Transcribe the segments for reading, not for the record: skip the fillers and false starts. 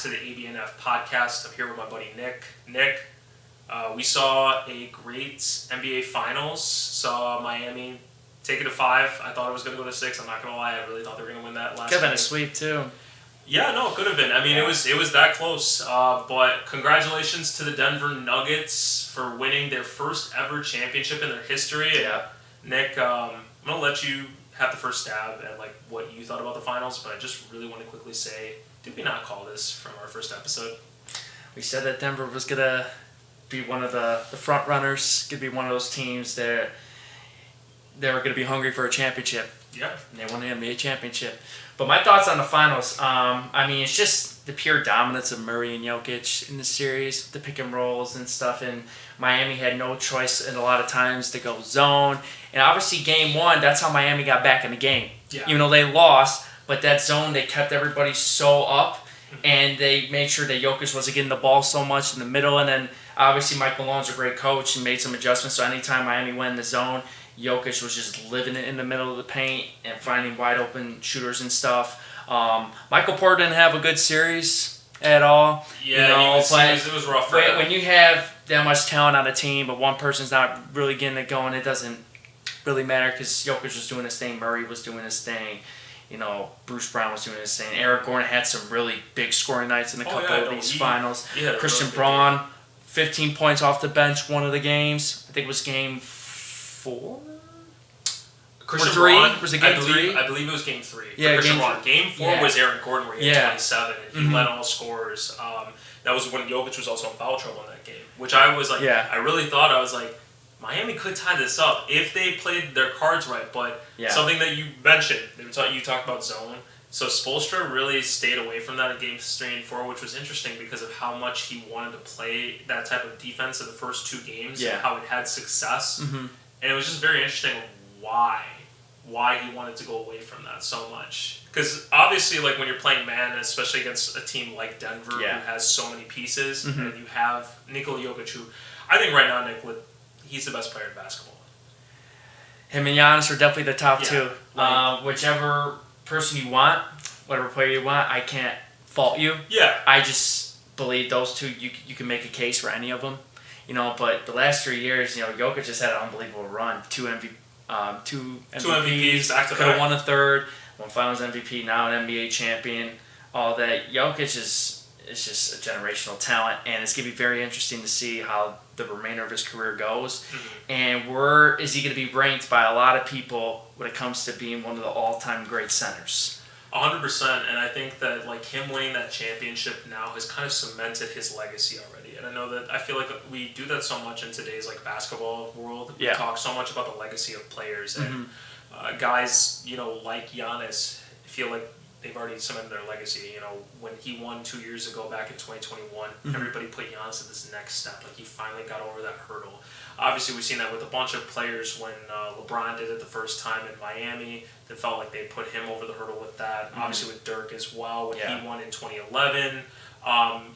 to the ABNF Podcast. I'm here with my buddy Nick. Nick, we saw a great NBA Finals. Saw Miami take it to 5. I thought it was going to go to 6. I'm not going to lie. I really thought they were going to win that last Could have been game. a sweep, too. Yeah, no, it could have been. I mean, it was that close. But congratulations to the Denver Nuggets for winning their first ever championship in their history. Yeah. Nick, I'm going to let you have the first stab at like what you thought about the finals, but I just really want to quickly say, did we not call this from our first episode? We said that Denver was going to be one of the front runners, going to be one of those teams that they were going to be hungry for a championship. Yeah. And they won the NBA championship. But my thoughts on the finals, I mean, it's just the pure dominance of Murray and Jokic in the series, the pick and rolls and stuff. And Miami had no choice in a lot of times to go zone. And obviously, game 1, that's how Miami got back in the game. Yeah. Even though they lost, but that zone, they kept everybody so up. And they made sure that Jokic wasn't getting the ball so much in the middle. And then, obviously, Mike Malone's a great coach and made some adjustments. So anytime Miami went in the zone, Jokic was just living it in the middle of the paint and finding wide open shooters and stuff. Michael Porter didn't have a good series at all. Yeah, it was rough for him. When you have that much talent on a team, but one person's not really getting it going, it doesn't really matter because Jokic was doing his thing, Murray was doing his thing, Bruce Brown was doing his thing. Eric Gordon had some really big scoring nights in a couple of these finals. Christian Braun, 15 points off the bench, one of the games. I think it was game 4? Christian 3? Braun, Was it game 3? I believe it was game 3. Yeah, Christian Braun. Game 4 was Aaron Gordon where he had 27 and he led all scorers. That was when Jokic was also in foul trouble in that game, which I was like, I really thought, I was like, Miami could tie this up if they played their cards right, but something that you mentioned, you talked about zone. So Spoelstra really stayed away from that in games 3 and 4, which was interesting because of how much he wanted to play that type of defense in the first 2 games and how it had success. Mm-hmm. And it was just very interesting why he wanted to go away from that so much. Because obviously, like when you're playing man, especially against a team like Denver who has so many pieces, and you have Nikola Jokic, who I think right now, Nick, he's the best player in basketball. Him and Giannis are definitely the top 2. Whichever person you want, whatever player you want, I can't fault you. Yeah. I just believe those 2, you can make a case for any of them. But the last 3 years, Jokic just had an unbelievable run. 2 MVPs, back to could have back. won a third, won Finals MVP, now an NBA champion. All that. Jokic is just a generational talent, and it's going to be very interesting to see how the remainder of his career goes. Mm-hmm. And where is he going to be ranked by a lot of people when it comes to being one of the all-time great centers? 100%, and I think that like him winning that championship now has kind of cemented his legacy already. And I know that I feel like we do that so much in today's like basketball world. We talk so much about the legacy of players and guys, like Giannis, feel like they've already cemented their legacy. When he won 2 years ago back in 2021, everybody put Giannis at this next step. Like he finally got over that hurdle. Obviously, we've seen that with a bunch of players when LeBron did it the first time in Miami. That felt like they put him over the hurdle with that. Obviously, with Dirk as well when he won in 2011.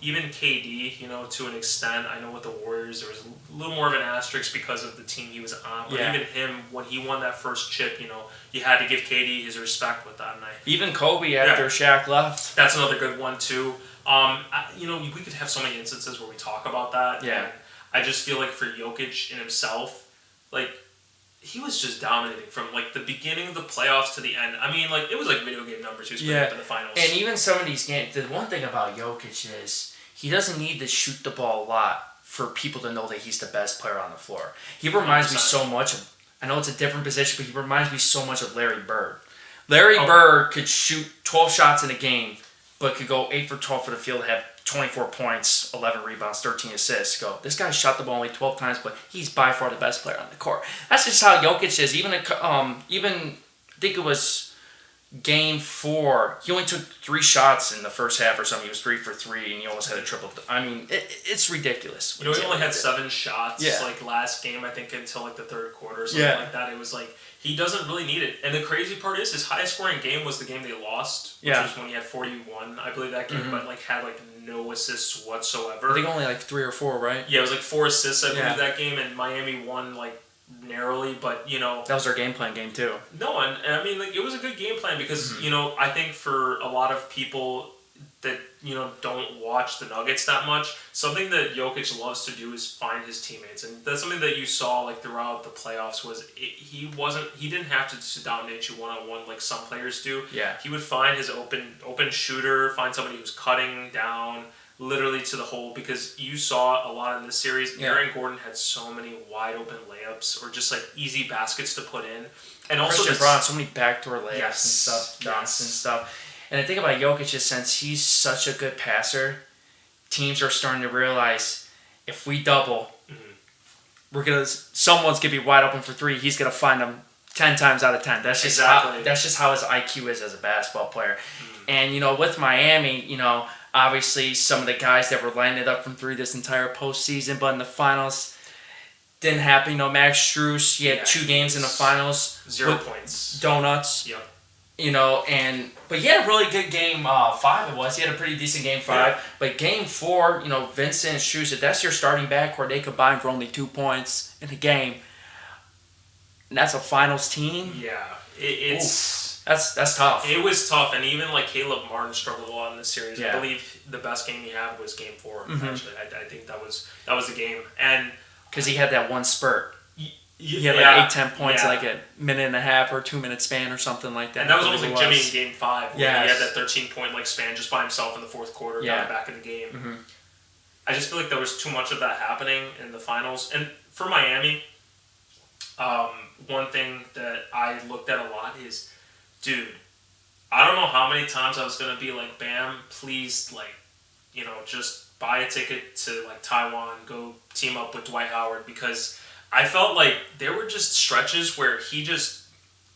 Even KD, to an extent. I know with the Warriors there was a little more of an asterisk because of the team he was on. But even him, when he won that first chip, you had to give KD his respect with that. And even Kobe after Shaq left. That's another good one too. We could have so many instances where we talk about that. Yeah. And I just feel like for Jokic in himself, like he was just dominating from like the beginning of the playoffs to the end. I mean, like it was like video game numbers he was putting up in the finals. And even some of these games, the one thing about Jokic is he doesn't need to shoot the ball a lot for people to know that he's the best player on the floor. He reminds 100%. Me so much of, I know it's a different position, but he reminds me so much of Larry Bird. Larry Bird could shoot 12 shots in a game, but could go 8 for 12 for the field, have 24 points, 11 rebounds, 13 assists. This guy shot the ball only 12 times, but he's by far the best player on the court. That's just how Jokic is. Even I think it was game 4, he only took 3 shots in the first half or something. He was 3 for 3, and he almost had a triple. I mean, it's ridiculous. He only had 7 shots like last game, I think, until like the third quarter or something like that. It was like he doesn't really need it. And the crazy part is his highest scoring game was the game they lost, which was when he had 41, I believe, that game, but like had like no assists whatsoever. I think only like 3 or 4, right? Yeah, it was like 4 assists, I believe, that game, and Miami won like narrowly, but that was our game plan game too. No, and I mean, like, it was a good game plan because I think for a lot of people that don't watch the Nuggets that much, something that Jokic loves to do is find his teammates, and that's something that you saw like throughout the playoffs. He didn't have to dominate you one-on-one like some players do. Yeah. He would find his open shooter, find somebody who's cutting down literally to the hole, because you saw a lot in this series. Yeah. Aaron Gordon had so many wide open layups or just like easy baskets to put in, and also Christian Braun, so many backdoor layups and stuff, dunks and stuff. And the thing about Jokic is, since he's such a good passer, teams are starting to realize if we double, someone's gonna be wide open for three. He's gonna find them 10 times out of 10. That's just how his IQ is as a basketball player. And with Miami, obviously some of the guys that were lining it up from three this entire postseason, but in the finals didn't happen. Max Strus, he had 2 games in the finals, 0 points, donuts. Yep. But he had a really good game 5. It was. He had a pretty decent game 5. Yeah. But game 4, Vincent and Strus, if that's your starting backcourt, they combined for only 2 points in the game. And that's a finals team. Yeah, that's tough. It was tough, and even like Caleb Martin struggled a lot in this series. Yeah. I believe the best game he had was game 4. Actually, I think that was the game, and because he had that one spurt. He had like 8-10 points in like a minute and a half or 2 minute span or something like that. And that was almost like Jimmy in game 5. Yeah, he had that 13-point like span just by himself in the fourth quarter, got back in the game. Mm-hmm. I just feel like there was too much of that happening in the finals. And for Miami, one thing that I looked at a lot is, dude, I don't know how many times I was gonna be like, Bam, please, like, just buy a ticket to like Taiwan, go team up with Dwight Howard, because I felt like there were just stretches where he just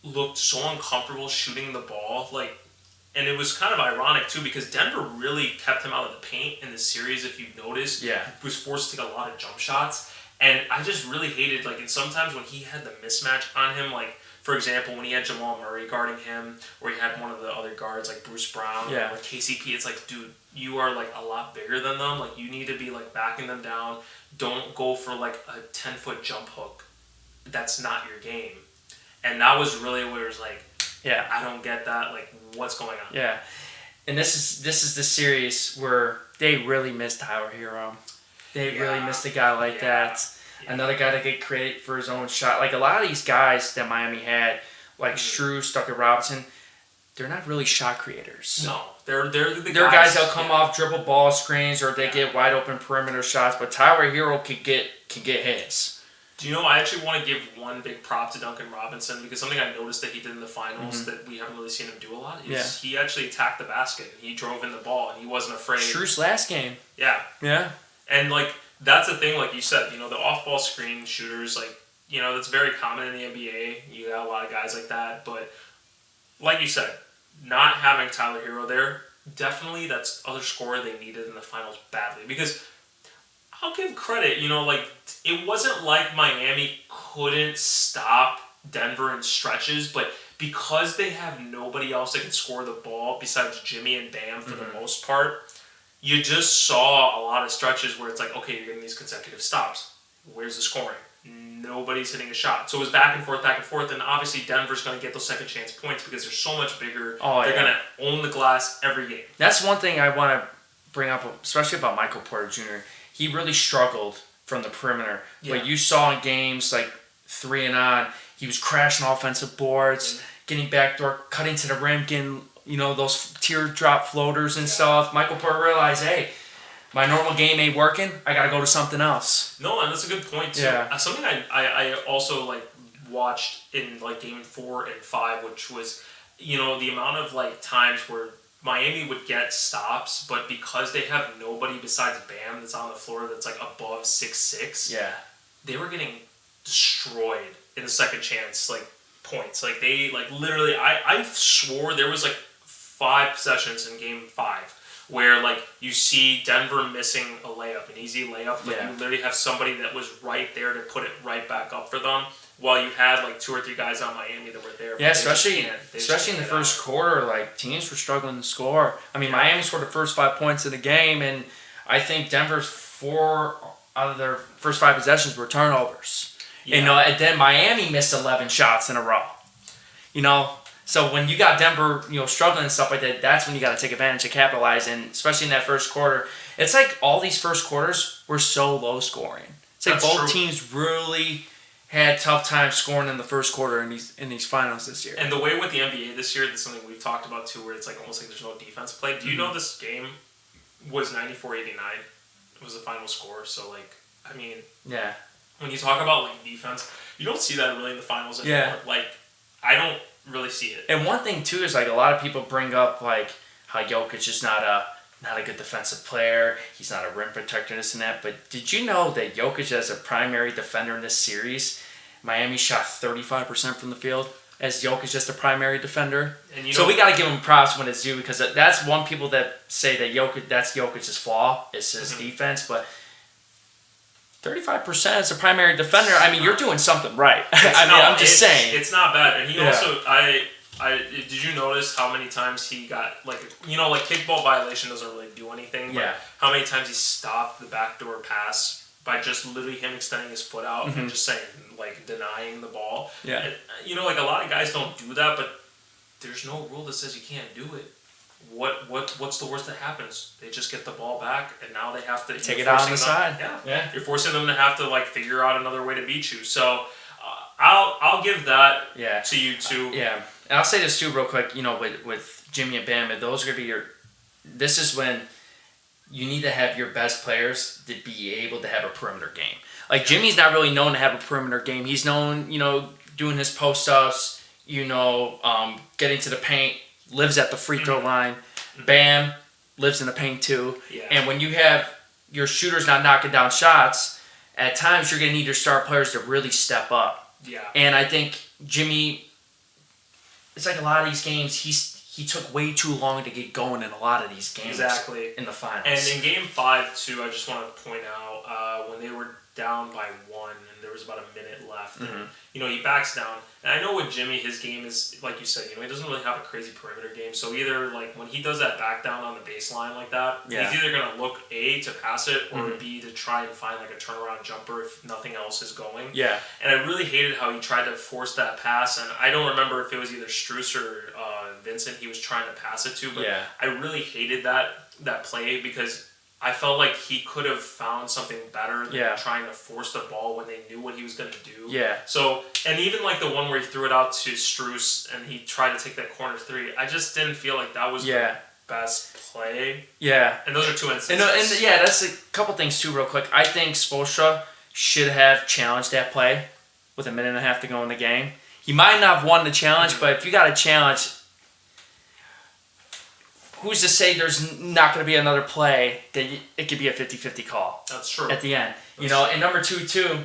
looked so uncomfortable shooting the ball, like, and it was kind of ironic too, because Denver really kept him out of the paint in the series. If you noticed, he was forced to take a lot of jump shots, and I just really hated, like, and sometimes when he had the mismatch on him, like, for example, when he had Jamal Murray guarding him, or he had one of the other guards like Bruce Brown or KCP, it's like, dude, you are like a lot bigger than them. Like, you need to be like backing them down. Don't go for like a 10-foot jump hook. That's not your game. And that was really where it was like, I don't get that. Like, what's going on? Yeah. And this is the series where they really missed Tyler Hero. They really missed a guy like that. Another guy that could create for his own shot. Like, a lot of these guys that Miami had, like Strus, Duncan Robinson, they're not really shot creators. No. They're guys that'll come off dribble ball screens, or they get wide open perimeter shots, but Tyler Hero can get his. Do you know, I actually want to give one big prop to Duncan Robinson, because something I noticed that he did in the finals that we haven't really seen him do a lot is he actually attacked the basket. He drove in the ball, and he wasn't afraid. Strus last game. Yeah. Yeah. And, like, that's the thing, like you said, the off-ball screen shooters, like, that's very common in the NBA. You got a lot of guys like that. But, like you said, not having Tyler Hero there, definitely that's other scorer they needed in the finals badly. Because I'll give credit, like, it wasn't like Miami couldn't stop Denver in stretches, but because they have nobody else that can score the ball besides Jimmy and Bam for the most part, you just saw a lot of stretches where it's like, okay, you're getting these consecutive stops. Where's the scoring? Nobody's hitting a shot. So it was back and forth, and obviously Denver's going to get those second chance points because they're so much bigger. They're going to own the glass every game. That's one thing I want to bring up, especially about Michael Porter Jr. He really struggled from the perimeter. But you saw in games like 3 and on, he was crashing offensive boards, getting backdoor, cutting to the rim, getting those teardrop floaters and stuff. Michael Porter realized, hey, my normal game ain't working. I got to go to something else. No, and that's a good point, too. Yeah. Something I also, like, watched in, like, Game 4 and 5, which was, the amount of, like, times where Miami would get stops, but because they have nobody besides Bam that's on the floor that's, like, above 6'6", they were getting destroyed in the second chance, like, points. Like, they, like, literally, I swore there was, like, 5 possessions in Game 5 where, like, you see Denver missing a layup, an easy layup, but you literally have somebody that was right there to put it right back up for them, while you had, like, 2 or 3 guys on Miami that were there. Yeah, especially in the first quarter, like, teams were struggling to score. I mean, Miami scored the first 5 points of the game, and I think Denver's 4 out of their first 5 possessions were turnovers. Yeah. And then Miami missed 11 shots in a row. So when you got Denver, struggling and stuff like that, that's when you got to take advantage and capitalize. And especially in that first quarter, it's like all these first quarters were so low scoring. It's like both teams really had tough time scoring in the first quarter in these finals this year. And the way with the NBA this year, that's something we've talked about too, where it's like almost like there's no defense played. Do you know this game was 94-89? It was the final score. So yeah. When you talk about like defense, you don't see that really in the finals anymore. Yeah. Like I don't really see it. And one thing too is like a lot of people bring up like how Jokic is not a good defensive player. He's not a rim protector, this and that. But did you know that Jokic, as a primary defender in this series, Miami shot 35% from the field as Jokic just a primary defender? And so we got to give him props when it's due, because that's one people that say that that's Jokic's flaw is his defense. But 35% as a primary defender, I mean, you're doing something right. I'm just saying. It's not bad. And he also, did you notice how many times he got, like kickball violation doesn't really do anything, but how many times he stopped the backdoor pass by just literally him extending his foot out and just saying, like, denying the ball. Yeah. And, a lot of guys don't do that, but there's no rule that says you can't do it. What's the worst that happens? They just get the ball back, and now they have to take it out on the side. Yeah. You're forcing them to have to like figure out another way to beat you. So I'll give that to you too. Yeah, and I'll say this too real quick. With Jimmy and Bam, those are gonna be this is when you need to have your best players to be able to have a perimeter game. Like Jimmy's not really known to have a perimeter game. He's known, doing his post ups. Getting to the paint. Lives at the free throw line. Bam lives in the paint too. Yeah. And when you have your shooters not knocking down shots, at times you're going to need your star players to really step up. Yeah. And I think Jimmy, it's like a lot of these games, he took way too long to get going in a lot of these games. Exactly. In the finals. And in Game 5 too, I just want to point out when they were down by 1 and there was about a minute left. And, he backs down. And I know with Jimmy, his game is, like you said, he doesn't really have a crazy perimeter game. So either, like, when he does that back down on the baseline like that, he's either going to look, A, to pass it, or B, to try and find, like, a turnaround jumper if nothing else is going. Yeah. And I really hated how he tried to force that pass. And I don't remember if it was either Strus or Vincent he was trying to pass it to. But I really hated that play because I felt like he could have found something better than trying to force the ball when they knew what he was going to do. Yeah. So, and even like the one where he threw it out to Strus and he tried to take that corner three, I just didn't feel like that was the best play. Yeah. And those are two instances. And that's a couple things too real quick. I think Spoelstra should have challenged that play with a minute and a half to go in the game. He might not have won the challenge, but if you got a challenge, who's to say there's not going to be another play that it could be a 50-50 call? That's true. At the end. And number two, too,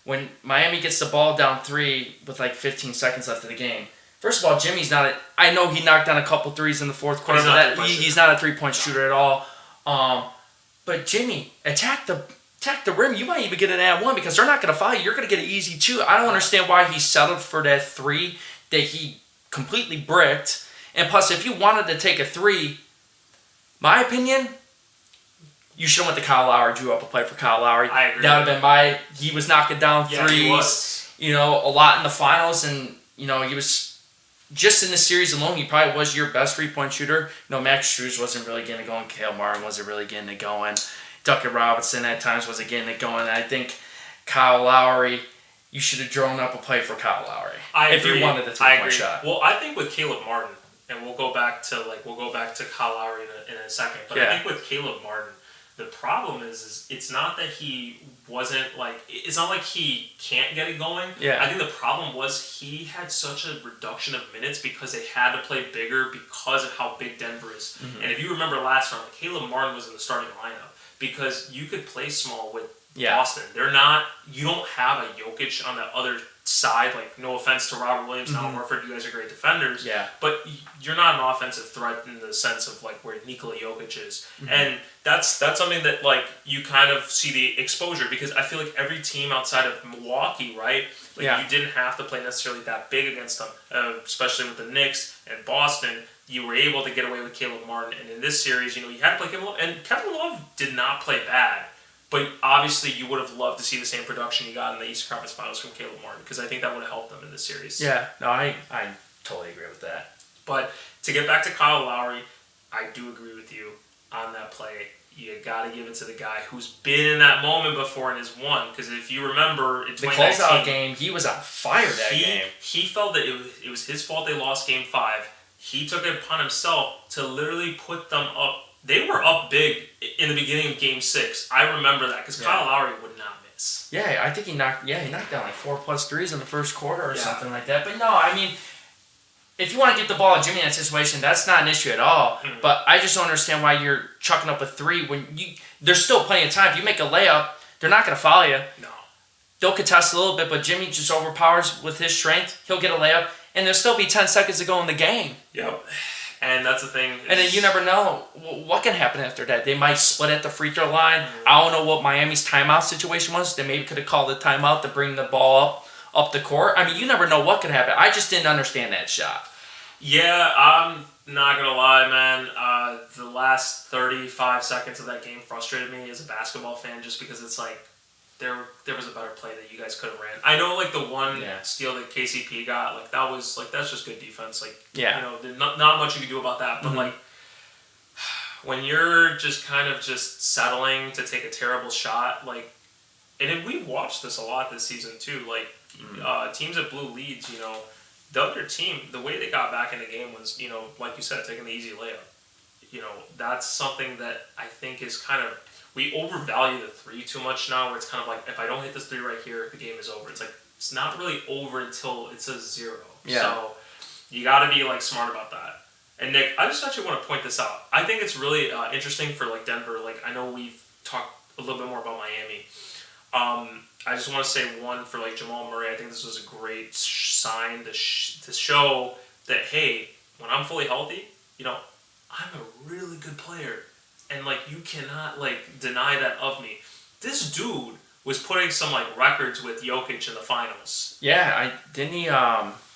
when Miami gets the ball down 3 with like 15 seconds left of the game, first of all, Jimmy's not I know he knocked down a couple threes in the fourth quarter, but he's not a three-point shooter at all. But Jimmy, attack the rim. You might even get an and one because they're not going to foul you. You're going to get an easy 2. I don't understand why he settled for that 3 that he completely bricked. And plus, if you wanted to take a 3, my opinion, you should have went to Kyle Lowry, drew up a play for Kyle Lowry. I agree. That would have been he was knocking down threes, he was. A lot in the finals. And, he was, just in the series alone, he probably was your best 3-point shooter. Max Strus wasn't really getting it going. Cale Martin wasn't really getting it going. Duncan Robinson at times wasn't getting it going. And I think Kyle Lowry, you should have drawn up a play for Kyle Lowry. If you wanted a 3-point shot. Well, I think with Caleb Martin, and we'll go back to Kyle Lowry in a second. But I think with Caleb Martin, the problem is it's not that he wasn't it's not like he can't get it going. Yeah. I think the problem was he had such a reduction of minutes because they had to play bigger because of how big Denver is. Mm-hmm. And if you remember last round, Caleb Martin was in the starting lineup because you could play small with Boston. You don't have a Jokic on the other side. Like, no offense to Robert Williams and Al Horford, you guys are great defenders. Yeah. But you're not an offensive threat in the sense of where Nikola Jokic is. Mm-hmm. And that's something that you kind of see the exposure because I feel like every team outside of Milwaukee, right? You didn't have to play necessarily that big against them, especially with the Knicks and Boston. You were able to get away with Caleb Martin. And in this series, you had to play Kevin Love. And Kevin Love did not play bad. But obviously, you would have loved to see the same production you got in the Eastern Conference Finals from Caleb Martin because I think that would have helped them in this series. Yeah, no, I Totally agree with that. But to get back to Kyle Lowry, I do agree with you on that play. You got to give it to the guy who's been in that moment before and has won. Because if you remember, in 2019, the closeout game, he was on fire that game. He felt that it was his fault they lost Game 5. He took it upon himself to literally put them up. They were up big in the beginning of Game 6. I remember that because Kyle Lowry would not miss. Yeah, I think he knocked down like 4+ threes in the first quarter or something like that. But no, I mean, if you want to get the ball to Jimmy in that situation, that's not an issue at all. Mm-hmm. But I just don't understand why you're chucking up a 3 when there's still plenty of time. If you make a layup, they're not going to foul you. No. They'll contest a little bit, but Jimmy just overpowers with his strength. He'll get a layup, and there'll still be 10 seconds to go in the game. Yep. And that's the thing. And then you never know what can happen after that. They might split at the free throw line. Mm-hmm. I don't know what Miami's timeout situation was. They maybe could have called a timeout to bring the ball up the court. I mean, you never know what could happen. I just didn't understand that shot. Yeah, I'm not going to lie, man. The last 35 seconds of that game frustrated me as a basketball fan just because it's like there was a better play that you guys could have ran. I know, like, the one steal that KCP got, like, that was, like, that's just good defense. Like, you know, there's not much you can do about that. But, like, when you're just kind of just settling to take a terrible shot, like, and we've watched this a lot this season, too. Like, teams that blew leads, you know, the other team, the way they got back in the game was, you know, like you said, taking the easy layup. You know, that's something that I think is kind of, we overvalue the 3 too much now, where it's kind of like, if I don't hit this 3 right here, the game is over. It's like, it's not really over until it says 0. Yeah. So, you got to be, like, smart about that. And, Nick, I just actually want to point this out. I think it's really interesting for, like, Denver. Like, I know we've talked a little bit more about Miami. I just want to say one for, like, Jamal Murray. I think this was a great sign to show that, hey, when I'm fully healthy, you know, I'm a really good player. And, like, you cannot, like, deny that of me. This dude was putting some, like, records with Jokic in the finals. Yeah, didn't he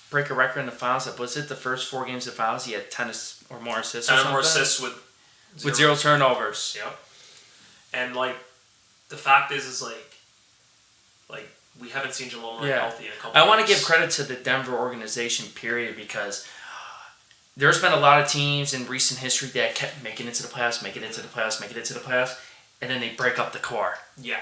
break a record in the finals? Was it the first 4 games of the finals? He had 10 or more assists or something? 10 or more assists with 0 turnovers. Yep. And, like, the fact is like, we haven't seen Jamal Murray healthy in a couple I want to give credit to the Denver organization, period, because there's been a lot of teams in recent history that kept making it to the playoffs, and then they break up the core. Yeah.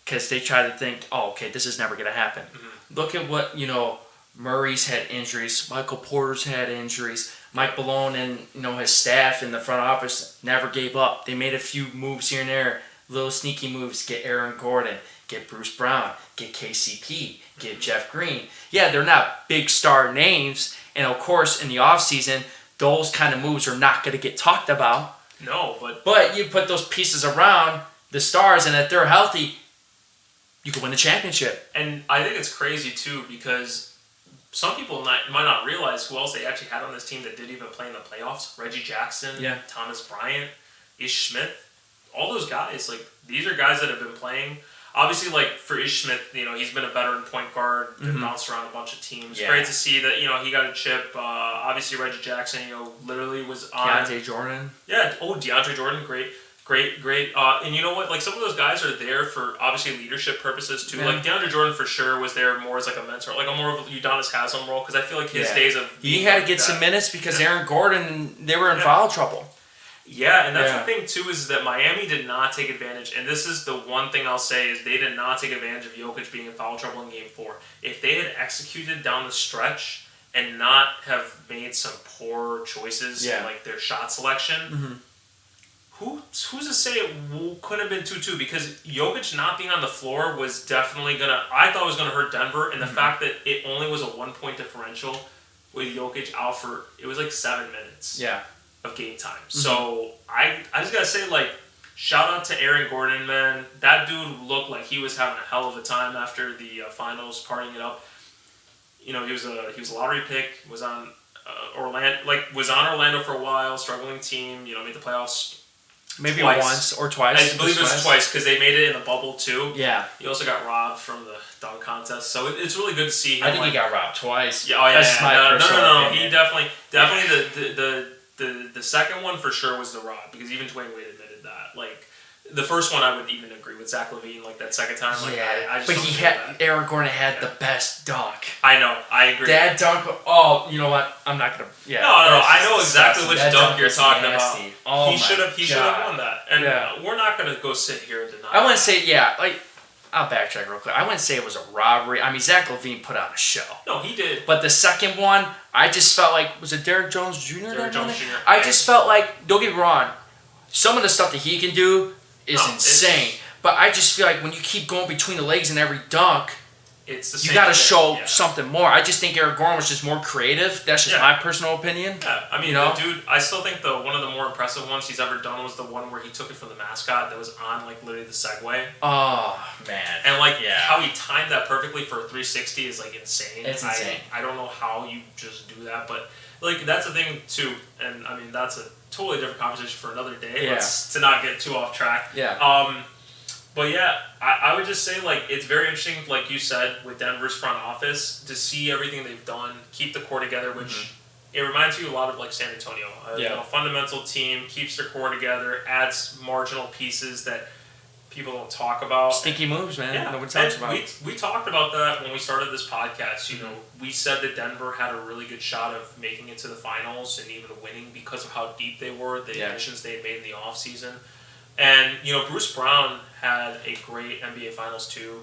Because they try to think, oh, okay, this is never going to happen. Mm-hmm. Look at what, you know, Murray's had injuries, Michael Porter's had injuries, Mike Malone and, you know, his staff in the front office never gave up. They made a few moves here and there, little sneaky moves, get Aaron Gordon, get Bruce Brown, get KCP, get Jeff Green. Yeah, they're not big star names, and of course, in the offseason, those kind of moves are not going to get talked about. No, but you put those pieces around the stars, and if they're healthy, you can win the championship. And I think it's crazy, too, because some people might not realize who else they actually had on this team that didn't even play in the playoffs. Reggie Jackson, Thomas Bryant, Ish Smith, all those guys. Like, these are guys that have been playing. Obviously, like, for Ish Smith, you know, he's been a veteran point guard, been bounced around a bunch of teams. Yeah. Great to see that, you know, he got a chip. Obviously, Reggie Jackson, you know, literally was on. DeAndre Jordan. Yeah, DeAndre Jordan, great. And you know what? Like, some of those guys are there for, obviously, leadership purposes, too. Yeah. Like, DeAndre Jordan, for sure, was there more as, like, a mentor. Like, a more of a Udonis Haslam role, because I feel like his days of... He had to get some minutes because Aaron Gordon, they were in foul trouble. Yeah, and that's the thing, too, is that Miami did not take advantage. And this is the one thing I'll say is they did not take advantage of Jokic being in foul trouble in Game 4. If they had executed down the stretch and not have made some poor choices in, like, their shot selection, who's to say it couldn't have been 2-2? Because Jokic not being on the floor was definitely I thought it was going to hurt Denver. And the fact that it only was a 1-point differential with Jokic out for, it was like 7 minutes. Yeah. Of game time. So I just gotta say, like, shout out to Aaron Gordon, man. That dude looked like he was having a hell of a time after the finals, partying it up. You know, he was a lottery pick. Was on Orlando for a while, struggling team. You know, made the playoffs. Maybe once or twice. I believe it was twice because they made it in the bubble too. Yeah. He also got robbed from the dunk contest, so it's really good to see him. I think he got robbed twice. Yeah, no. He definitely the second one for sure was the rob, because even Dwayne Wade admitted that. Like, The first one I would even agree with Zach LaVine, like that second time. Like, I just but Aaron Gordon had the best dunk. I know, I agree. That dunk, oh, you know what? I'm not going to, No, I know exactly which dunk you're talking nasty. about. Oh he should have won that. And we're not going to go sit here and deny I wouldn't say, I'll backtrack real quick. I wouldn't say it was a robbery. I mean, Zach LaVine put on a show. No, he did. But the second one, I just felt like, was it Derrick Jones Jr.? Derrick Jones Jr. I just felt like, don't get me wrong, some of the stuff that he can do is insane. But I just feel like when you keep going between the legs in every dunk, it's the you got to show something more. I just think Eric Gordon was just more creative. That's just my personal opinion. Yeah, I mean, the dude, I still think one of the more impressive ones he's ever done was the one where he took it from the mascot that was on, like, literally the Segway. Oh, man. And, like, how he timed that perfectly for a 360 is, like, insane. It's insane. I don't know how you just do that, but, like, that's the thing, too. And, I mean, that's a totally different conversation for another day. Let's to not get too off track. Yeah. But yeah, I would just say, like, it's very interesting, like you said, with Denver's front office, to see everything they've done, keep the core together, which it reminds you a lot of, like, San Antonio. Fundamental team, keeps their core together, adds marginal pieces that people don't talk about. Stinky moves, man. Yeah. Nobody talks about. We talked about that when we started this podcast. You know, we said that Denver had a really good shot of making it to the finals and even winning because of how deep they were, the additions they had made in the offseason. And, you know, Bruce Brown had a great NBA Finals too.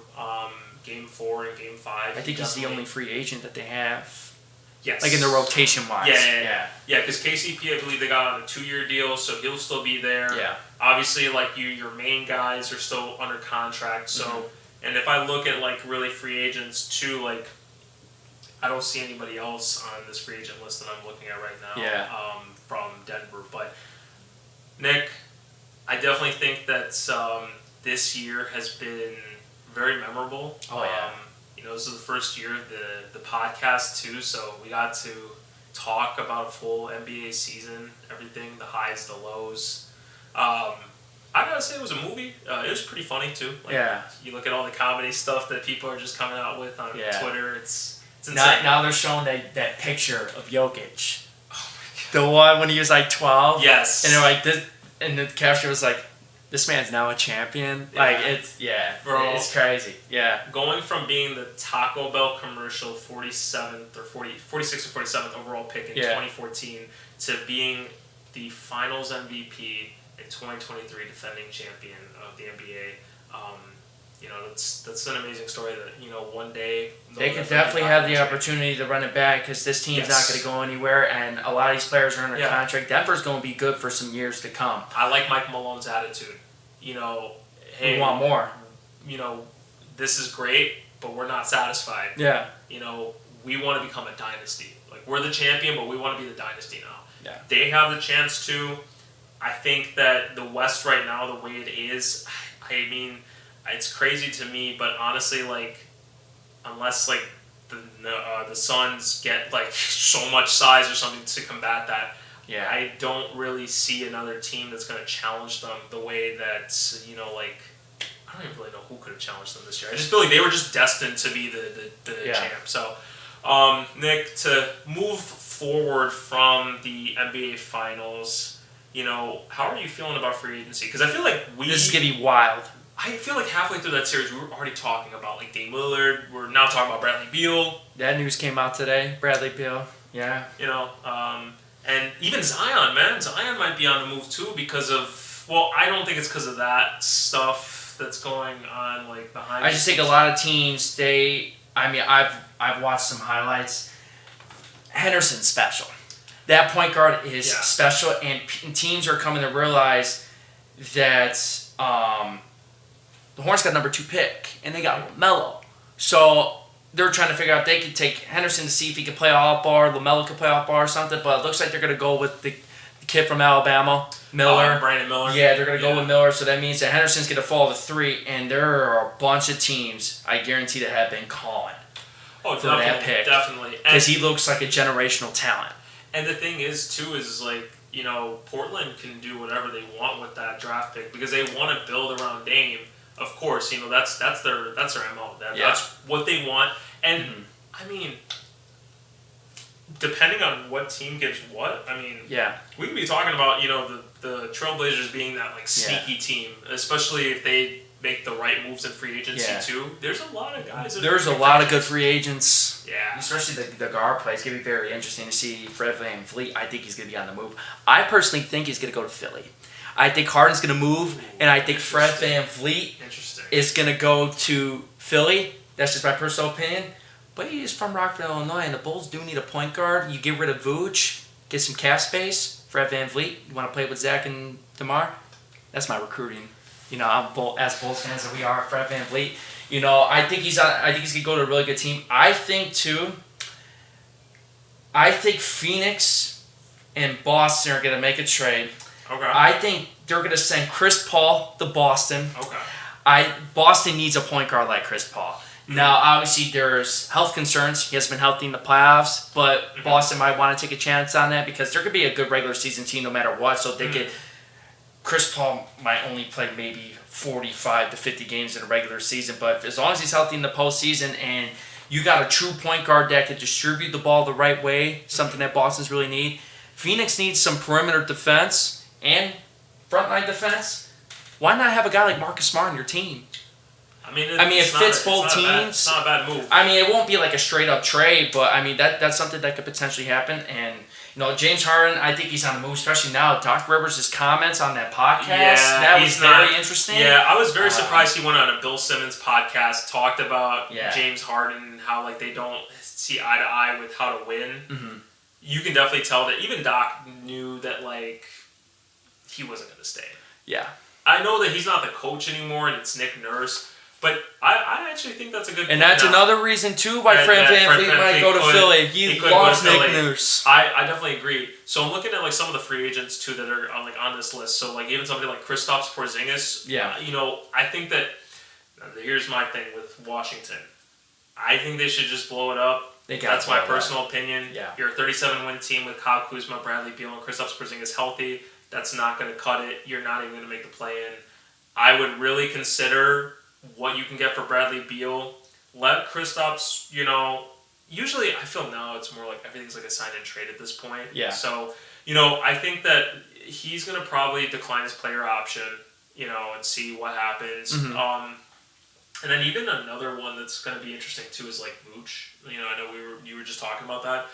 Game 4 and Game 5. I think he's the only free agent that they have. Yes. Like in the rotation wise. Yeah, because KCP, I believe they got on a 2-year deal, so he'll still be there. Yeah. Obviously, like, your main guys are still under contract. So, and if I look at, like, really free agents too, like, I don't see anybody else on this free agent list that I'm looking at right now from Denver. But, Nick, I definitely think that this year has been very memorable. Oh, yeah. You know, this is the first year of the podcast, too, so we got to talk about a full NBA season, everything, the highs, the lows. I gotta say it was a movie. It was pretty funny, too. Like, you look at all the comedy stuff that people are just coming out with on Twitter, it's insane. Now they're showing that picture of Jokic. Oh, my God. The one when he was, like, 12. Yes. And they're like, this. And the caption was like, this man's now a champion. Yeah. Like, it's crazy. Yeah. Going from being the Taco Bell commercial 47th or 46th or 47th overall pick in 2014 to being the finals MVP in 2023 defending champion of the NBA. You know, that's an amazing story that, you know, one day... They could definitely have the opportunity to run it back because this team's not going to go anywhere, and a lot of these players are under contract. Denver's going to be good for some years to come. I like Mike Malone's attitude. You know, hey... We want more. You know, this is great, but we're not satisfied. Yeah. You know, we want to become a dynasty. Like, we're the champion, but we want to be the dynasty now. Yeah. They have the chance to. I think that the West right now, the way it is, I mean... It's crazy to me, but honestly, like, unless, like, the Suns get, like, so much size or something to combat that, I don't really see another team that's going to challenge them the way that, you know, like, I don't even really know who could have challenged them this year. I just feel like they were just destined to be the champ. So, Nick, to move forward from the NBA Finals, you know, how are you feeling about free agency? Because I feel like this is going to be wild. I feel like halfway through that series, we were already talking about, like, Dame Lillard. We're now talking about Bradley Beal. That news came out today. Bradley Beal. Yeah. You know, and even Zion, man. Zion might be on the move, too, because of... Well, I don't think it's because of that stuff that's going on, like, behind... I just think a lot of teams, I've watched some highlights. Henderson's special. That point guard is special, and teams are coming to realize that... the Hornets got number 2 pick, and they got LaMelo. So they're trying to figure out if they could take Henderson to see if he could play off-bar, LaMelo could play off-bar or something, but it looks like they're going to go with the kid from Alabama, Miller. Brandon Miller. Yeah, they're going to go with Miller, so that means that Henderson's going to fall to 3, and there are a bunch of teams, I guarantee, that have been calling for that pick. Definitely. Because he looks like a generational talent. And the thing is, too, is, like, you know, Portland can do whatever they want with that draft pick because they want to build around Dame. Of course, you know, that's their MO. That's what they want. And I mean, depending on what team gives what, I mean, yeah, we could be talking about, the Trailblazers being that, like, sneaky team, especially if they make the right moves in free agency, too. There's a lot of guys. There's a lot of good free agents. Yeah. Especially the guard play. It's going to be very interesting to see Fred VanVleet. I think he's going to be on the move. I personally think he's going to go to Philly. I think Harden's going to move, and I think Fred VanVleet is going to go to Philly. That's just my personal opinion. But he's from Rockville, Illinois, and the Bulls do need a point guard. You get rid of Vooch, get some cap space. Fred VanVleet, you want to play with Zach and DeMar? That's my recruiting. I'm as Bulls fans that we are, Fred VanVleet. I think he's gonna go to a really good team. I think Phoenix and Boston are gonna make a trade. Okay. I think they're gonna send Chris Paul to Boston. Okay. Boston needs a point guard like Chris Paul. Now, obviously, there's health concerns. He hasn't been healthy in the playoffs, but Boston might want to take a chance on that because there could be a good regular season team no matter what. So they could. Chris Paul might only play maybe 45 to 50 games in a regular season, but as long as he's healthy in the postseason and you got a true point guard that can distribute the ball the right way, something that Boston's really need. Phoenix needs some perimeter defense and frontline defense. Why not have a guy like Marcus Smart on your team? It fits both teams. It's not a bad move. It won't be like a straight up trade, but that's something that could potentially happen. And James Harden, I think he's on the move, especially now. Doc Rivers' comments on that podcast, that was very interesting. Yeah, I was very surprised he went on a Bill Simmons podcast, talked about James Harden and how they don't see eye to eye with how to win. Mm-hmm. You can definitely tell that even Doc knew that he wasn't going to stay. Yeah, I know that he's not the coach anymore, and it's Nick Nurse. But I actually think that's a good. And that's another reason too why Fred VanVleet might go to Philly. He loves Nick Nurse. I definitely agree. So I'm looking at some of the free agents too that are on this list. So even somebody like Kristaps Porzingis. Yeah. I think that here's my thing with Washington. I think they should just blow it up. That's my personal opinion. Yeah. You're a 37-win team with Kyle Kuzma, Bradley Beal, and Kristaps Porzingis healthy. That's not going to cut it. You're not even going to make the play-in. I would really consider what you can get for Bradley Beal. Let Kristaps, usually I feel now it's more like everything's like a sign and trade at this point. Yeah. So, I think that he's going to probably decline his player option, and see what happens. Mm-hmm. And then even another one that's going to be interesting too is Vooch. I know you were just talking about that.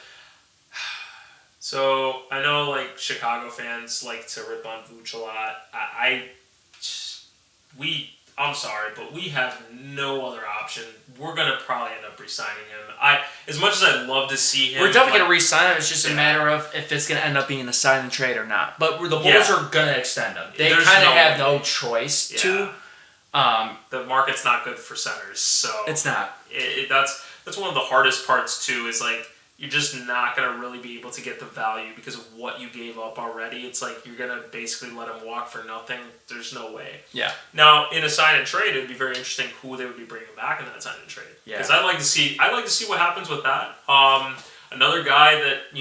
So I know Chicago fans like to rip on Vooch a lot. I'm sorry, but we have no other option. We're going to probably end up re-signing him. As much as I'd love to see him... We're definitely going to re-sign him. It's just a matter of if it's going to end up being a sign and trade or not. But the Bulls are going to extend him. They kind of have no choice to. The market's not good for centers, so... It's not. That's one of the hardest parts, too, is you're just not going to really be able to get the value because of what you gave up already. It's you're going to basically let him walk for nothing. There's no way. Yeah. Now, in a sign and trade, it would be very interesting who they would be bringing back in that sign and trade. Yeah. Because I'd like to see what happens with that. Another guy that,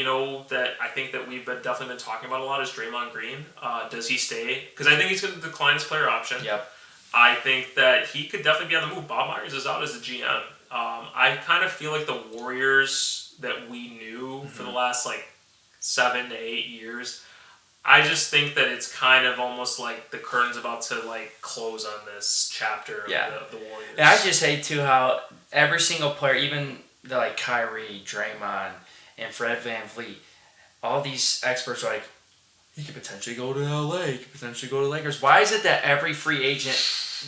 that I think that we've definitely been talking about a lot is Draymond Green. Does he stay? Because I think he's going to decline his player option. Yep. I think that he could definitely be on the move. Bob Myers is out as the GM. I kind of feel like the Warriors that we knew for the last 7 to 8 years, I just think that it's kind of almost like the curtain's about to close on this chapter of the Warriors. And I just hate too how every single player, even the Kyrie, Draymond, and Fred VanVleet, all these experts are he could potentially go to LA, he could potentially go to Lakers. Why is it that every free agent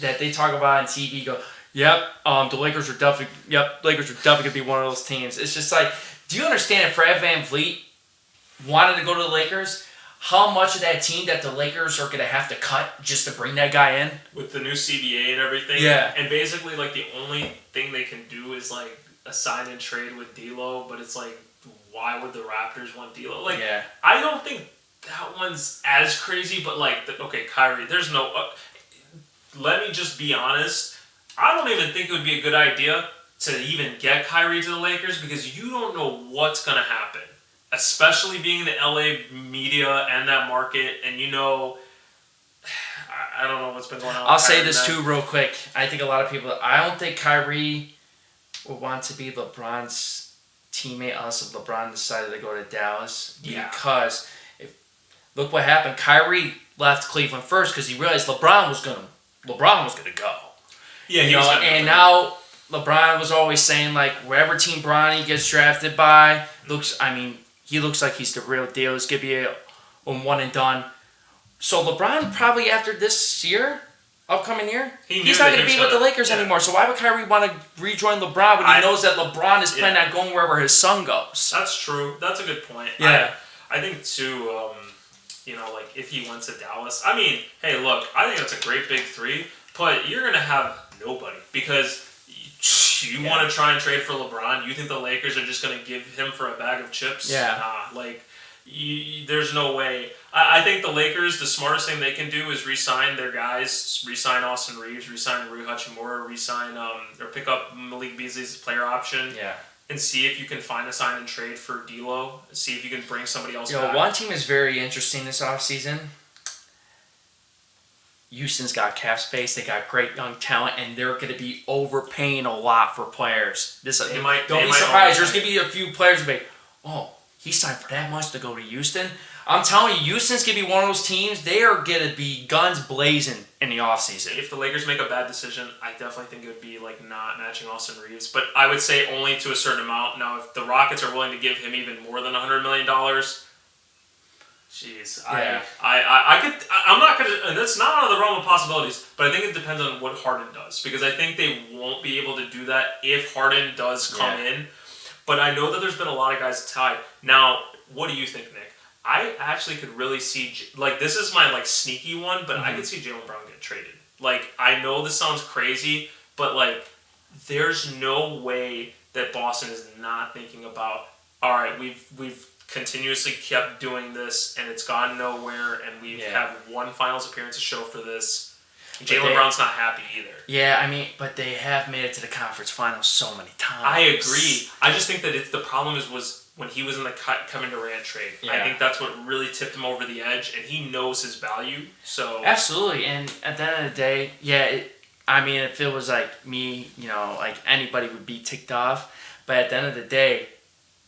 that they talk about on TV go, the Lakers are definitely going to be one of those teams. It's just do you understand if Fred VanVleet wanted to go to the Lakers, how much of that team that the Lakers are going to have to cut just to bring that guy in? With the new CBA and everything. Yeah. And basically, the only thing they can do is, a sign and trade with D'Lo, but it's why would the Raptors want D'Lo? I don't think that one's as crazy, but, okay, Kyrie, there's no... let me just be honest. I don't even think it would be a good idea to even get Kyrie to the Lakers because you don't know what's going to happen, especially being in the LA media and that market. And I don't know what's been going on. I'll say this too real quick. I think a lot of people, I don't think Kyrie will want to be LeBron's teammate unless if LeBron decided to go to Dallas. Yeah. Because look what happened. Kyrie left Cleveland first because he realized LeBron was gonna go. Yeah, and now LeBron was always saying like wherever Team Bronny gets drafted by he looks like he's the real deal. It's gonna be a one and done. So LeBron probably after this year, upcoming year, he's not going to be with the Lakers anymore. So why would Kyrie want to rejoin LeBron when he knows that LeBron is planning on going wherever his son goes? That's true. That's a good point. Yeah. I think too, like if he went to Dallas, I mean, hey, look, I think that's a great big three, but you're going to have nobody because you want to try and trade for LeBron. You think the Lakers are just going to give him for a bag of chips? Yeah. Nah, there's no way. I think the Lakers, the smartest thing they can do is re-sign their guys, re-sign Austin Reeves, re-sign Rui Hachimura, re-sign or pick up Malik Beasley's player option. Yeah. And see if you can find a sign and trade for D'Lo. See if you can bring somebody else back. One team is very interesting this offseason. Houston's got cap space. They got great young talent, and they're going to be overpaying a lot for players. Don't be surprised. There's going to be a few players who be, he signed for that much to go to Houston. I'm telling you, Houston's going to be one of those teams. They are going to be guns blazing in the offseason. If the Lakers make a bad decision, I definitely think it would be not matching Austin Reeves. But I would say only to a certain amount. Now, if the Rockets are willing to give him even more than $100 million, jeez, yeah. I'm not going to, and that's not out of the realm of possibilities, but I think it depends on what Harden does. Because I think they won't be able to do that if Harden does come in. But I know that there's been a lot of guys tied. Now, what do you think, Nick? I actually could really see, this is my, sneaky one, but I could see Jaylen Brown get traded. I know this sounds crazy, but, there's no way that Boston is not thinking about, all right, we've continuously kept doing this, and it's gone nowhere, and we have one finals appearance to show for this. Jaylen Brown's not happy either. Yeah, but they have made it to the conference finals so many times. I agree. I just think that the problem was when he was in the Kevin Durant trade. Yeah. I think that's what really tipped him over the edge, and he knows his value. So absolutely, and at the end of the day, if it was like me, anybody would be ticked off. But at the end of the day,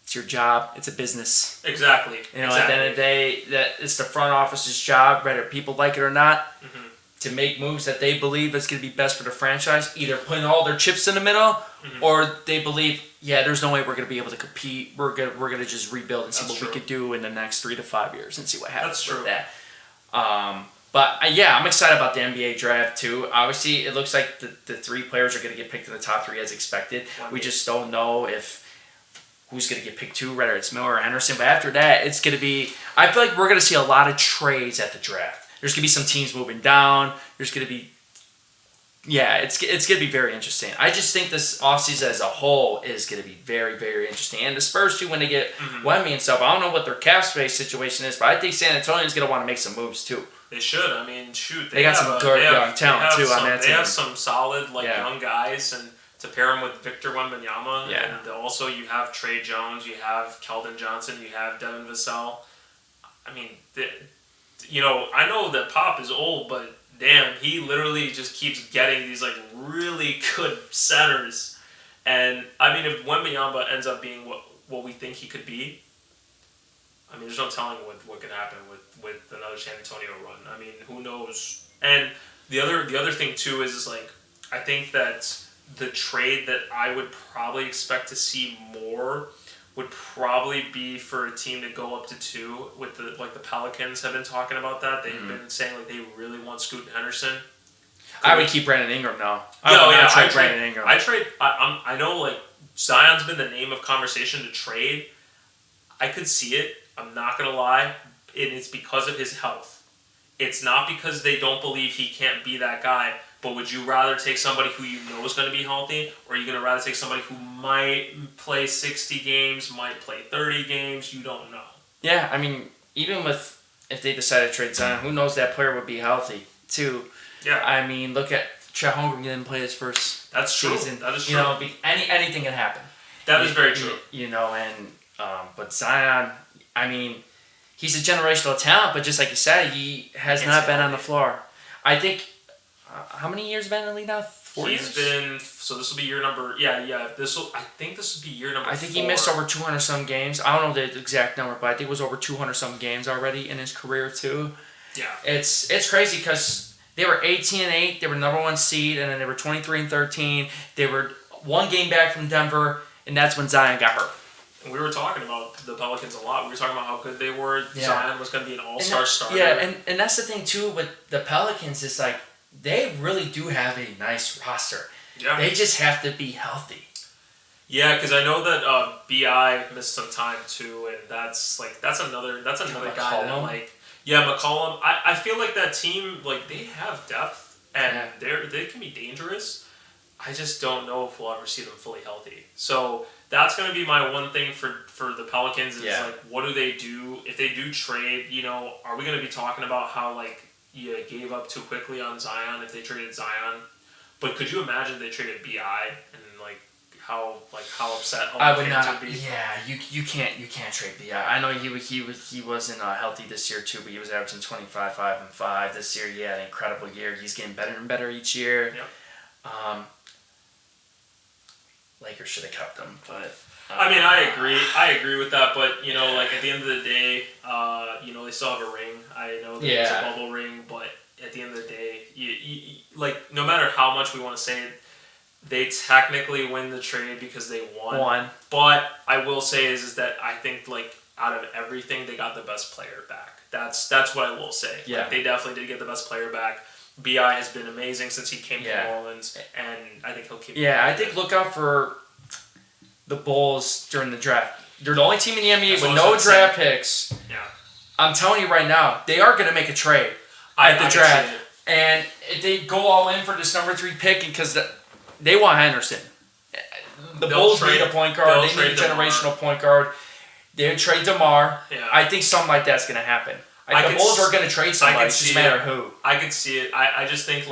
it's your job. It's a business. Exactly. At the end of the day, that it's the front office's job, whether people like it or not. Mm-hmm. To make moves that they believe is going to be best for the franchise, either putting all their chips in the middle, or they believe, there's no way we're going to be able to compete. We're going to just rebuild and see what we could do in the next 3 to 5 years and see what happens with that. I'm excited about the NBA draft too. Obviously, it looks like the 3 players are going to get picked in the top 3 as expected. We just don't know who's going to get picked 2, whether it's Miller or Henderson. But after that, it's going to be. I feel like we're going to see a lot of trades at the draft. There's going to be some teams moving down. There's going to be... it's going to be very interesting. I just think this offseason as a whole is going to be very, very interesting. And the Spurs, too, when they get Wemby and stuff, I don't know what their cap space situation is, but I think San Antonio is going to want to make some moves, too. They should. I mean, shoot. They got some good young talent, too, on that team. They have some solid, young guys, and to pair them with Victor Wembanyama. Yeah. And also you have Trey Jones, you have Keldon Johnson, you have Devin Vassell. I mean... I know that Pop is old, but damn, he literally just keeps getting these really good centers. And I mean, if Wembanyama ends up being what we think he could be, I mean, there's no telling what could happen with another San Antonio run. I mean, who knows? And the other thing too is I think that the trade that I would probably expect to see more would probably be for a team to go up to 2 with the Pelicans have been talking about that. They've been saying they really want Scoot Henderson. I would keep Brandon Ingram now. I trade Brandon Ingram. I know Zion's been the name of conversation to trade. I could see it. I'm not gonna lie. And it's because of his health. It's not because they don't believe he can't be that guy. But would you rather take somebody who you know is going to be healthy, or are you going to rather take somebody who might play 60 games, might play 30 games? You don't know. Yeah, I mean, even if they decide to trade Zion, who knows that player would be healthy too. Yeah. I mean, look at Chet Holmgren didn't play his first season. That is true. Anything can happen. That is very true. But Zion, I mean, he's a generational talent, but just like you said, he has not been on the floor. I think. How many years been in the league now? 4 years? So this will be year number. Yeah. I think this will be year number. I think 4. he missed over 200 some games. I don't know the exact number, but I think it was over 200 some games already in his career too. Yeah. It's crazy because they were 18-8. They were number 1 seed, and then they were 23-13. They were 1 game back from Denver, and that's when Zion got hurt. And we were talking about the Pelicans a lot. We were talking about how good they were. Yeah. Zion was going to be an all-star starter. Yeah, and that's the thing too with the Pelicans is like they really do have a nice roster. Yeah. They just have to be healthy. Yeah, because I know that BI missed some time too, and that's another guy that like. Yeah, McCollum. I feel like that team, like, they have depth, and they can be dangerous. I just don't know if we'll ever see them fully healthy. So that's going to be my one thing for the Pelicans is, like, what do they do? If they do trade, are we going to be talking about how, like, you gave up too quickly on Zion if they traded Zion? But could you imagine they traded BI and, like, how upset all the fans would be? Yeah, you can't trade BI. I know he wasn't healthy this year too, but he was averaging 25, 5 and 5 this year. He had an incredible year. He's getting better and better each year. Yep. Lakers should have kept him, but I mean, I agree with that. But like at the end of the day, they still have a ring. I know that it's a bubble ring, but at the end of the day, you like no matter how much we want to say it. They technically win the trade because they won. But I will say is that I think like out of everything they got the best player back. That's what I will say. Yeah. Like, they definitely did get the best player back. BI has been amazing since he came to New Orleans, and I think he'll keep. Yeah, I think look out for the Bulls during the draft. They're the only team in the NBA with no draft picks. Yeah. I'm telling you right now, they are going to make a trade at the draft, and if they go all in for this number 3 pick because they want Henderson. The Bulls need a point guard. They need a generational point guard. They'll trade DeMar. Yeah. I think something like that's going to happen. The Bulls are going to trade somebody. It doesn't matter who. I could see it. I just think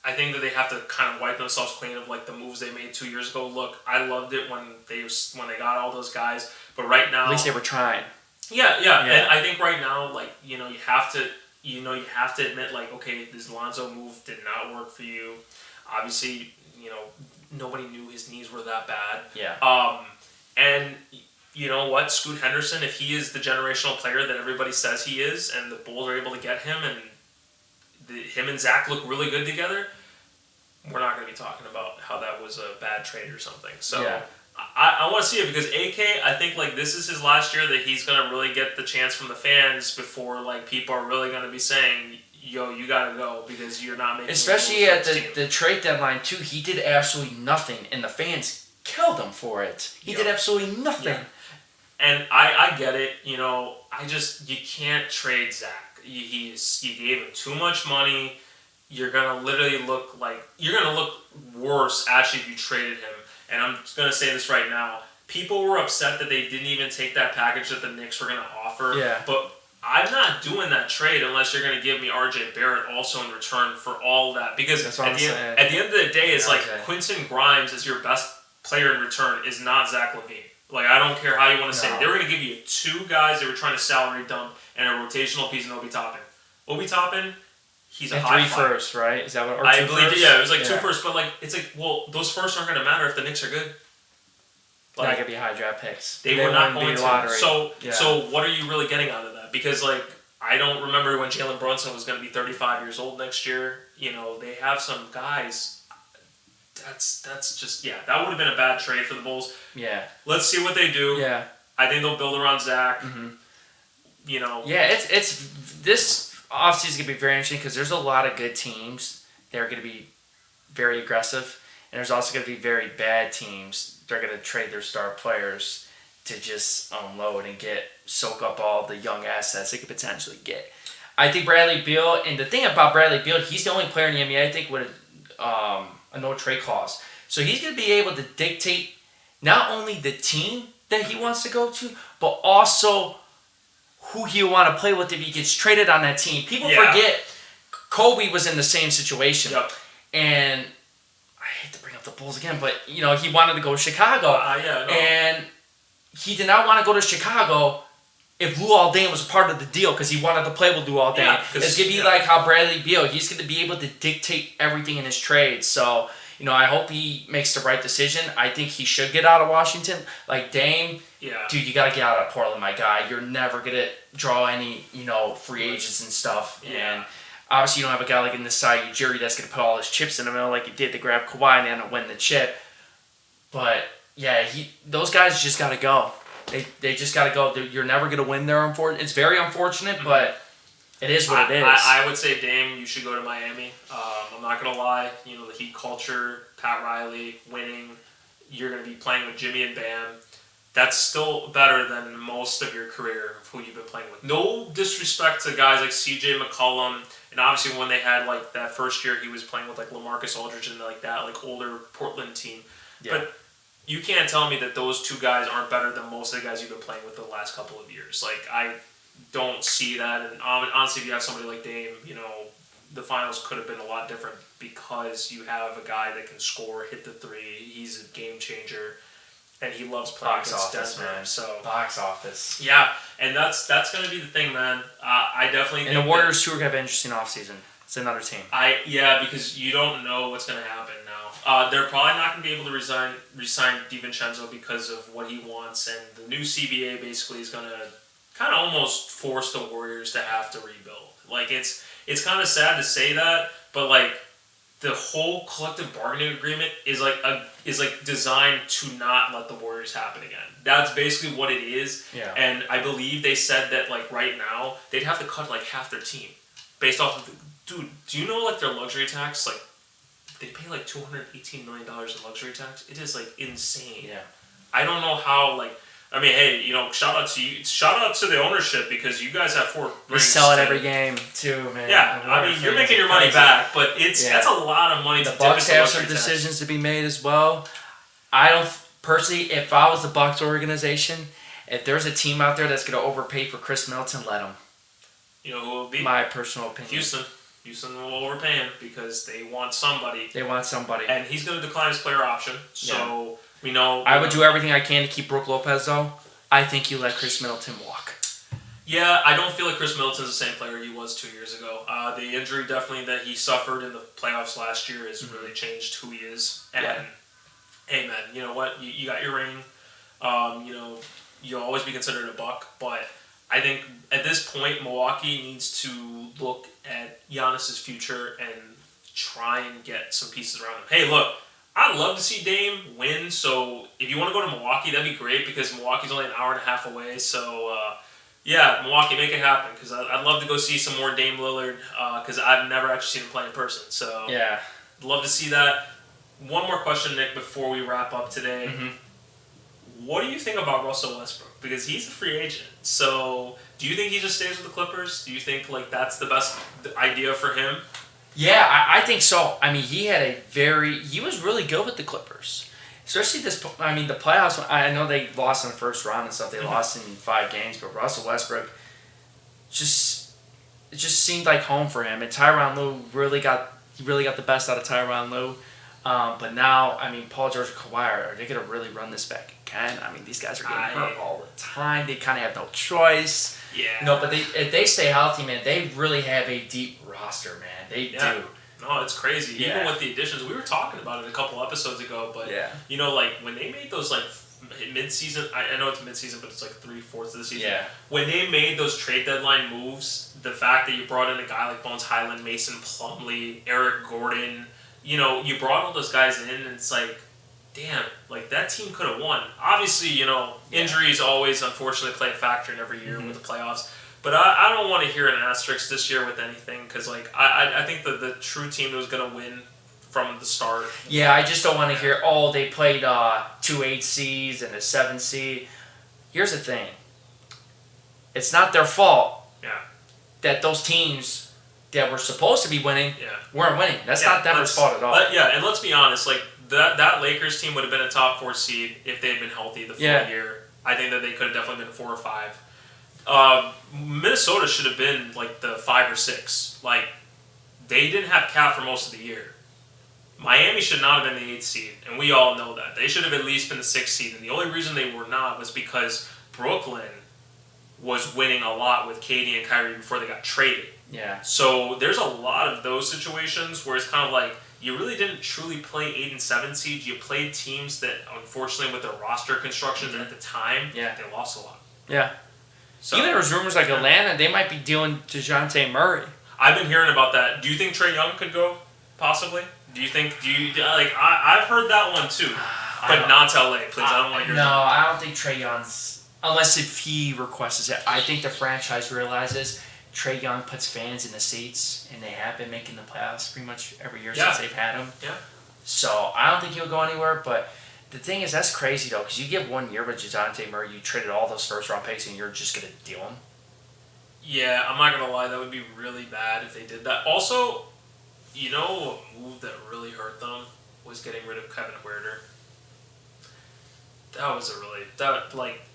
I think that they have to kind of wipe themselves clean of like the moves they made 2 years ago. Look, I loved it when they got all those guys, but right now at least they were trying. Yeah. And I think right now, like you have to admit like okay, this Lonzo move did not work for you. Obviously, nobody knew his knees were that bad. Yeah. And you know what? Scoot Henderson, if he is the generational player that everybody says he is, and the Bulls are able to get him, and him and Zach look really good together, we're not going to be talking about how that was a bad trade or something. So I want to see it because AK, I think like this is his last year that he's going to really get the chance from the fans before like people are really going to be saying, yo, you got to go because you're not making. Especially at the trade deadline too, he did absolutely nothing, and the fans killed him for it. He did absolutely nothing. Yeah. And I get it, you can't trade Zach. You gave him too much money. You're gonna literally look worse actually if you traded him. And I'm gonna say this right now. People were upset that they didn't even take that package that the Knicks were gonna offer. Yeah. But I'm not doing that trade unless you're gonna give me RJ Barrett also in return for all that. Because at the end of the day, it's like Quentin Grimes is your best player in return is not Zach LaVine. Like, I don't care how you want to say it. They were going to give you 2 guys they were trying to salary dump and a rotational piece in Obi Toppin. Obi Toppin, he's a high 3 firsts, right? Is that what? Or 2 I believe firsts? Yeah, it was like 2 firsts. But, like, it's like, well, those firsts aren't going to matter if the Knicks are good. Like, not going to be high draft picks. They were not going to. So what are you really getting out of that? Because, like, I don't remember when Jalen Brunson was going to be 35 years old next year. They have some guys. That's just that would have been a bad trade for the Bulls. Yeah. Let's see what they do. Yeah. I think they'll build around Zach. Mm-hmm. Yeah, it's this offseason is gonna be very interesting because there's a lot of good teams that are gonna be very aggressive, and there's also gonna be very bad teams. They're gonna trade their star players to just unload and soak up all the young assets they could potentially get. I think Bradley Beal, and the thing about Bradley Beal, he's the only player in the NBA I think with a no trade clause. So he's going to be able to dictate not only the team that he wants to go to, but also who he want to play with if he gets traded on that team. People forget Kobe was in the same situation. Yep. And I hate to bring up the Bulls again, but he wanted to go to Chicago. And he did not want to go to Chicago if Luol Deng was a part of the deal because he wanted to play with Luol Deng. Yeah, it's going to be like how Bradley Beal, he's going to be able to dictate everything in his trade. So, I hope he makes the right decision. I think he should get out of Washington. Like Dame, dude, you got to get out of Portland, my guy. You're never going to draw any, free agents and stuff. Yeah. And obviously you don't have a guy like in the side Ujiri that's going to put all his chips in the middle like he did to grab Kawhi and then win the chip. But, yeah, those guys just got to go. They just got to go. You're never going to win there. It's very unfortunate, but it is what it is. I would say, Dame, you should go to Miami. I'm not going to lie. The Heat culture, Pat Riley, winning. You're going to be playing with Jimmy and Bam. That's still better than most of your career of who you've been playing with. No disrespect to guys like CJ McCollum. And obviously when they had like that first year he was playing with like LaMarcus Aldridge and like that like older Portland team. Yeah. But you can't tell me that those two guys aren't better than most of the guys you've been playing with the last couple of years. Like, I don't see that. And honestly, if you have somebody like Dame, the finals could have been a lot different because you have a guy that can score, hit the three. He's a game changer, and he loves playing against Denver. Man. So box office. Yeah, and that's going to be the thing, man. I definitely think the Warriors too are going to have an interesting offseason. It's another team. Because you don't know what's going to happen now. They're probably not going to be able to resign DiVincenzo because of what he wants, and the new CBA basically is going to kind of almost force the Warriors to have to rebuild. Like, it's kind of sad to say that, but like the whole collective bargaining agreement is like designed to not let the Warriors happen again. That's basically what it is. Yeah. And I believe they said that like right now they'd have to cut like half their team based off of dude, do you know like their luxury tax, like they pay like $218 million in luxury tax? It is like insane. Yeah. I don't know how hey, shout out to you. Shout out to the ownership because you guys have 4 rings. They sell it every game too, man. Yeah, you're making your money back, but that's a lot of money. The Bucks have some decisions to be made as well. I don't personally. If I was the Bucks organization, if there's a team out there that's going to overpay for Chris Middleton, let them. You know who will be? My personal opinion. Houston will overpay him because they want somebody. And he's going to decline his player option. So we know. I would do everything I can to keep Brook Lopez, though. I think you let Chris Middleton walk. Yeah, I don't feel like Chris Middleton's the same player he was 2 years ago. The injury definitely that he suffered in the playoffs last year has really changed who he is. And, hey, man, you know what? You got your ring. You'll always be considered a Buck. But I think at this point, Milwaukee needs to look at Giannis's future and try and get some pieces around him. Hey, look. I'd love to see Dame win, so if you want to go to Milwaukee, that'd be great because Milwaukee's only an hour and a half away. So, Milwaukee, make it happen because I'd love to go see some more Dame Lillard because I've never actually seen him play in person. So, yeah, love to see that. One more question, Nick, before we wrap up today. Mm-hmm. What do you think about Russell Westbrook? Because he's a free agent. So, do you think he just stays with the Clippers? Do you think that's the best idea for him? Yeah, I think so. I mean, he was really good with the Clippers. Especially the playoffs. I know they lost in the first round and stuff. They lost in 5 games, but Russell Westbrook it just seemed like home for him. And Tyronn Lue really got the best out of Tyronn Lue. But now, Paul George and Kawhi, are they going to really run this back again? These guys are getting hurt all the time. They kind of have no choice. Yeah. No, but if they stay healthy, man, they really have a deep roster, man. They do. No, it's crazy. Even with the additions, we were talking about it a couple episodes ago, but when they made those mid-season, I know it's mid-season, but it's like 3/4 of the season. Yeah. When they made those trade deadline moves, the fact that you brought in a guy like Bones Highland, Mason Plumlee, Eric Gordon, you brought all those guys in, and it's like, damn, that team could have won. Obviously, injuries always unfortunately play a factor in every year with the playoffs. But I don't want to hear an asterisk this year with anything because, I think that the true team that was going to win from the start. Yeah, I just don't want to hear, they played 2 8 seeds and a 7 seed. Here's the thing. It's not their fault that those teams that were supposed to be winning weren't winning. That's not Denver's fault at all. And let's be honest, that Lakers team would have been a top 4 seed if they had been healthy the full year. I think that they could have definitely been 4 or 5. Minnesota should have been the 5 or 6. They didn't have Cat for most of the year. Miami should not have been the 8th seed, and we all know that. They should have at least been the 6th seed, and the only reason they were not was because Brooklyn was winning a lot with KD and Kyrie before they got traded. Yeah. So there's a lot of those situations where it's kind of you really didn't truly play 8 and 7 seeds. You played teams that, unfortunately, with their roster construction at the time, they lost a lot. Yeah. So, even there was rumors like Atlanta, they might be dealing DeJounte Murray. I've been hearing about that. Do you think Trae Young could go, possibly? I've heard that one too. But not to LA, please. I don't want to hear that. No, I don't think Trae Young's, unless if he requests it. I think the franchise realizes Trae Young puts fans in the seats, and they have been making the playoffs pretty much every year since they've had him. Yeah. So I don't think he'll go anywhere, but the thing is, that's crazy, though, because you give 1 year with DeJounte Murray, you traded all those first-round picks, and you're just going to deal them. Yeah, I'm not going to lie. That would be really bad if they did that. Also, you know a move that really hurt them was getting rid of Kevin Huerter. That was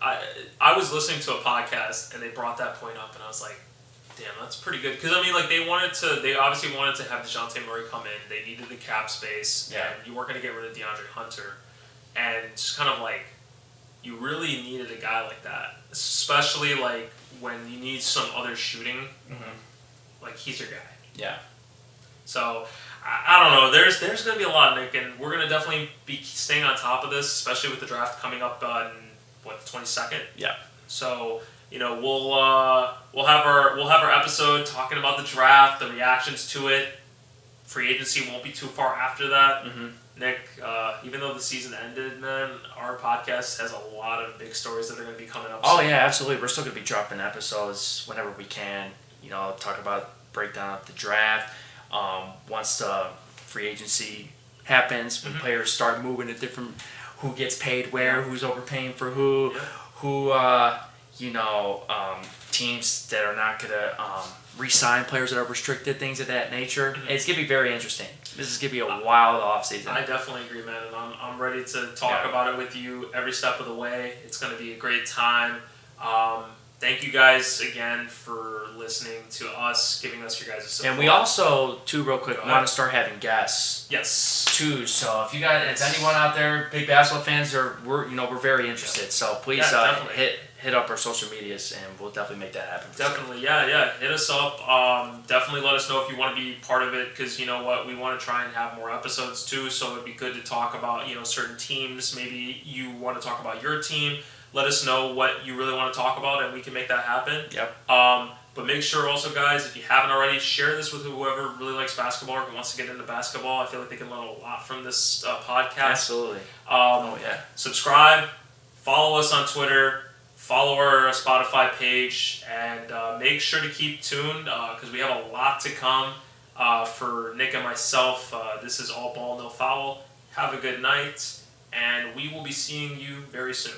I was listening to a podcast, and they brought that point up, and I was like, damn, that's pretty good. Because, I mean, like, they obviously wanted to have DeJounte Murray come in. They needed the cap space, and you weren't going to get rid of DeAndre Hunter. And just kind of like, you really needed a guy like that, especially like when you need some other shooting. Mm-hmm. Like, he's your guy. Yeah. So I don't know. There's going to be a lot, Nick, and we're going to definitely be staying on top of this, especially with the draft coming up on the 22nd. Yeah. So we'll have our episode talking about the draft, the reactions to it. Free agency won't be too far after that. Mm-hmm. Nick, even though the season ended, man, our podcast has a lot of big stories that are going to be coming up soon. Yeah, absolutely. We're still going to be dropping episodes whenever we can. Talk about breakdown of the draft. Once the free agency happens, when players start moving to different, who gets paid where, who's overpaying for who, teams that are not going to re-sign players that are restricted, things of that nature. Mm-hmm. It's going to be very interesting. This is going to be a wild offseason. I definitely agree, man, and I'm ready to talk about it with you every step of the way. It's going to be a great time. Thank you guys again for listening to us, giving us your guys' support. And we also, too, real quick, want to start having guests. Yes. Too. So if you guys, if anyone out there, big basketball fans, we're very interested. So please hit up our social medias, and we'll definitely make that happen. Definitely, yeah. Hit us up. Definitely let us know if you want to be part of it, because you know what, we want to try and have more episodes too. So it'd be good to talk about certain teams. Maybe you want to talk about your team. Let us know what you really want to talk about, and we can make that happen. Yep. But make sure also, guys, if you haven't already, share this with whoever really likes basketball or wants to get into basketball. I feel like they can learn a lot from this podcast. Absolutely. Subscribe. Follow us on Twitter. Follow our Spotify page. And make sure to keep tuned because we have a lot to come for Nick and myself. This is All Ball, No Foul. Have a good night. And we will be seeing you very soon.